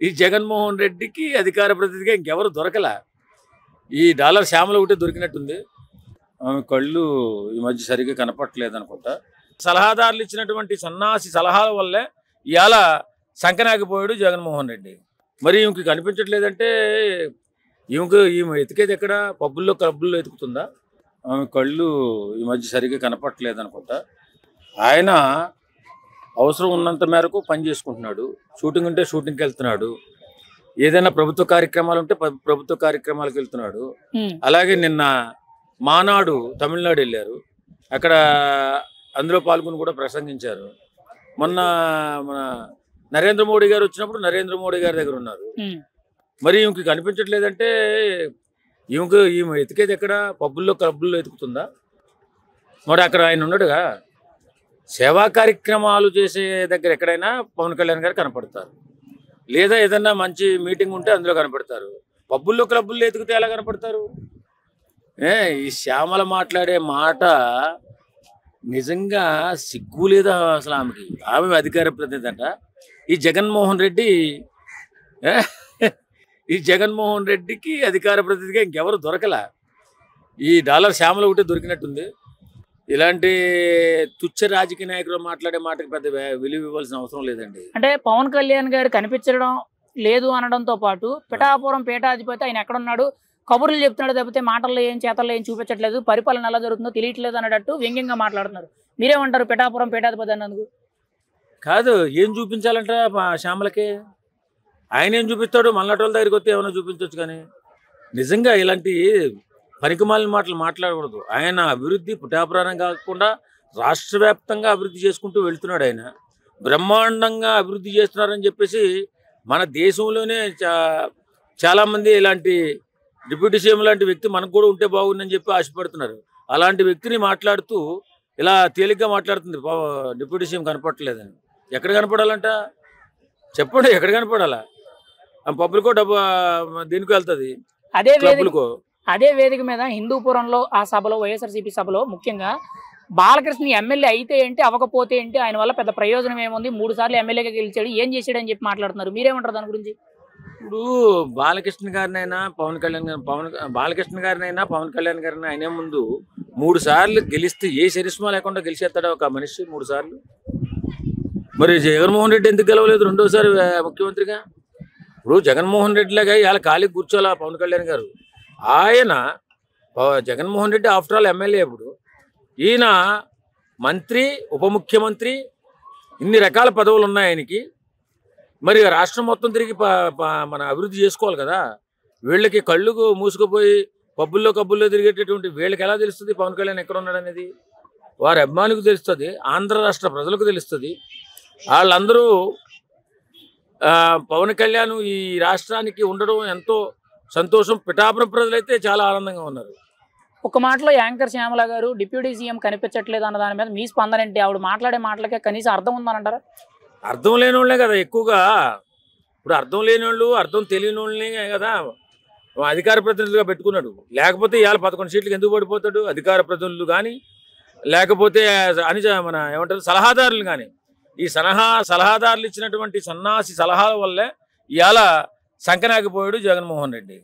ఈ జగన్మోహన్ రెడ్డికి అధికార ప్రతినిధిగా ఇంకెవరు దొరకలా. ఈ డాలర్ శ్యామల ఒకటే దొరికినట్టుంది. ఆమె కళ్ళు ఈ మధ్య సరిగ్గా కనపట్లేదు అనుకుంటా. సలహాదారులు ఇచ్చినటువంటి సన్నాసి సలహాల వల్లే ఇవాళ సంకనాగిపోయాడు జగన్మోహన్ రెడ్డి. మరి ఈమెకి కనిపించట్లేదంటే ఈమె ఎతికేది ఎక్కడ? పబ్బుల్లో క్లబ్బుల్లో ఎతుకుతుందా? ఆమె కళ్ళు ఈ మధ్య సరిగ్గా కనపట్లేదు అనుకుంటా. ఆయన అవసరం ఉన్నంత మేరకు పని చేసుకుంటున్నాడు. షూటింగ్ ఉంటే షూటింగ్కి వెళ్తున్నాడు. ఏదైనా ప్రభుత్వ కార్యక్రమాలు ఉంటే ప్రభుత్వ కార్యక్రమాలకు వెళ్తున్నాడు. అలాగే నిన్న మానాడు తమిళనాడు వెళ్ళారు. అక్కడ అందులో పాల్గొని కూడా ప్రసంగించారు. మొన్న మన నరేంద్ర మోడీ గారు వచ్చినప్పుడు నరేంద్ర మోడీ గారి దగ్గర ఉన్నారు. మరి ఈమెకి కనిపించట్లేదంటే ఈమె ఎతికేది ఎక్కడ? పబ్బుల్లో క్లబ్బుల్లో ఎతుకుతుందా? మరి అక్కడ ఆయన ఉన్నాడుగా. సేవా కార్యక్రమాలు చేసే దగ్గర ఎక్కడైనా పవన్ కళ్యాణ్ గారు కనపడతారు. లేదా ఏదన్నా మంచి మీటింగ్ ఉంటే అందులో కనపడతారు. పబ్బుల్లో క్లబ్బుల్లో ఎతికితే ఎలా కనపడతారు? ఈ శ్యామల మాట్లాడే మాట నిజంగా సిగ్గు లేదా అసలు ఆమెకి? ఆమె అధికార ప్రతినిధి అంట. ఈ జగన్మోహన్ రెడ్డికి అధికార ప్రతినిధిగా ఇంకెవరు దొరకలా. ఈ డాలర్ శ్యామల ఒకటే దొరికినట్టుంది. ఇలాంటి తుచ్చ రాజకీయ నాయకులు మాట్లాడే మాటకి పెద్ద విలువ ఇవ్వాల్సిన అవసరం లేదండి. అంటే పవన్ కళ్యాణ్ గారు కనిపించడం లేదు అనడంతో పాటు పిఠాపురం పీఠాధిపతి ఆయన ఎక్కడున్నాడు, కబుర్లు చెప్తున్నాడు తప్పితే మాటల్లో ఏం చేతల్లో ఏం చూపించట్లేదు, పరిపాలన ఎలా జరుగుతుందో తెలియట్లేదు అన్నట్టు వ్యంగ్యంగా మాట్లాడుతున్నారు. మీరేమంటారు పిఠాపురం పీఠాధిపతి అన్నందుకు? కాదు, ఏం చూపించాలంట శ్యామలకి? ఆయన ఏం చూపిస్తాడు? మల్నాటి వాళ్ళ దగ్గరికి వస్తే ఏమైనా చూపించవచ్చు. కానీ నిజంగా ఇలాంటి పనికిమాలిన మాటలు మాట్లాడకూడదు. ఆయన అభివృద్ధి పిఠాపురాణం కాకుండా రాష్ట్ర వ్యాప్తంగా అభివృద్ధి చేసుకుంటూ వెళ్తున్నాడు. ఆయన బ్రహ్మాండంగా అభివృద్ధి చేస్తున్నారని చెప్పేసి మన దేశంలోనే చాలామంది ఇలాంటి డిప్యూటీ సీఎం లాంటి వ్యక్తి మనకు కూడా ఉంటే బాగుందని చెప్పి ఆశపడుతున్నారు. అలాంటి వ్యక్తిని మాట్లాడుతూ ఇలా తేలిగ్గా మాట్లాడుతుంది డిప్యూటీ సీఎం కనపడలేదని. ఎక్కడ కనపడాలంట చెప్పండి? ఎక్కడ కనపడాలా? పబ్లికో డబ్బు దీనికి వెళ్తుంది, అదే వేదిక మీద హిందూపురంలో ఆ సభలో వైఎస్ఆర్సీపీ సభలో ముఖ్యంగా బాలకృష్ణ ఎమ్మెల్యే అయితే ఏంటి, అవ్వకపోతే ఏంటి, ఆయన వల్ల పెద్ద ప్రయోజనం ఏముంది, 3 సార్లు ఎమ్మెల్యేగా గెలిచాడు, ఏం చేశాడు అని చెప్పి మాట్లాడుతున్నారు. మీరేమంటారు దాని గురించి? ఇప్పుడు బాలకృష్ణ గారినైనా పవన్ కళ్యాణ్ గారిని అయినా ముందు 3 సార్లు గెలిస్తే ఏ చరిష్మా లేకుండా గెలిచేస్తాడా ఒక మనిషి 3 సార్లు? మరి జగన్మోహన్ రెడ్డి ఎందుకు గెలవలేదు రెండోసారి ముఖ్యమంత్రిగా? ఇప్పుడు జగన్మోహన్ రెడ్డి లాగా ఇవాళ ఖాళీకి కూర్చోాలా పవన్ కళ్యాణ్ గారు? ఆయన Jaganmohan Reddy after all MLA. ఇప్పుడు ఈయన మంత్రి, ఉప ముఖ్యమంత్రి, ఇన్ని రకాల పదవులు ఉన్నాయి ఆయనకి. మరి రాష్ట్రం మొత్తం తిరిగి మన అభివృద్ధి చేసుకోవాలి కదా. వీళ్ళకి కళ్ళు మూసుకుపోయి కబ్బుల్లో తిరిగేటటువంటి వీళ్ళకి ఎలా తెలుస్తుంది పవన్ కళ్యాణ్ ఎక్కడ ఉన్నాడు అనేది? వారి అభిమానులకు తెలుస్తుంది, ఆంధ్ర రాష్ట్ర ప్రజలకు తెలుస్తుంది. వాళ్ళందరూ పవన్ కళ్యాణ్ ఈ రాష్ట్రానికి ఉండడం ఎంతో సంతోషం. పిఠాపురం ప్రజలైతే చాలా ఆనందంగా ఉన్నారు. ఒక మాటలో యాంకర్ శ్యామల గారు డిప్యూటీ సీఎం కనిపించట్లేదు అన్న దాని మీద మీ స్పందన ఏంటి? ఆవిడ మాట్లాడే మాటలకే కనీసం అర్థం ఉందనంటారా? అర్థం లేని వాళ్ళే కదా ఎక్కువగా. ఇప్పుడు అర్థం లేని వాళ్ళు, అర్థం తెలియని వాళ్ళని కదా అధికార ప్రతినిధులుగా పెట్టుకున్నాడు. లేకపోతే ఇవాళ 11 సీట్లకు ఎందుకు పడిపోతాడు? అధికార ప్రతినిధులు కానీ లేకపోతే మన ఏమంటారు సలహాదారులు కానీ. ఈ సలహాదారులు ఇచ్చినటువంటి సన్నాసి సలహాల వల్లే ఇవాళ సంకనాగిపోయాడు జగన్మోహన్ రెడ్డి.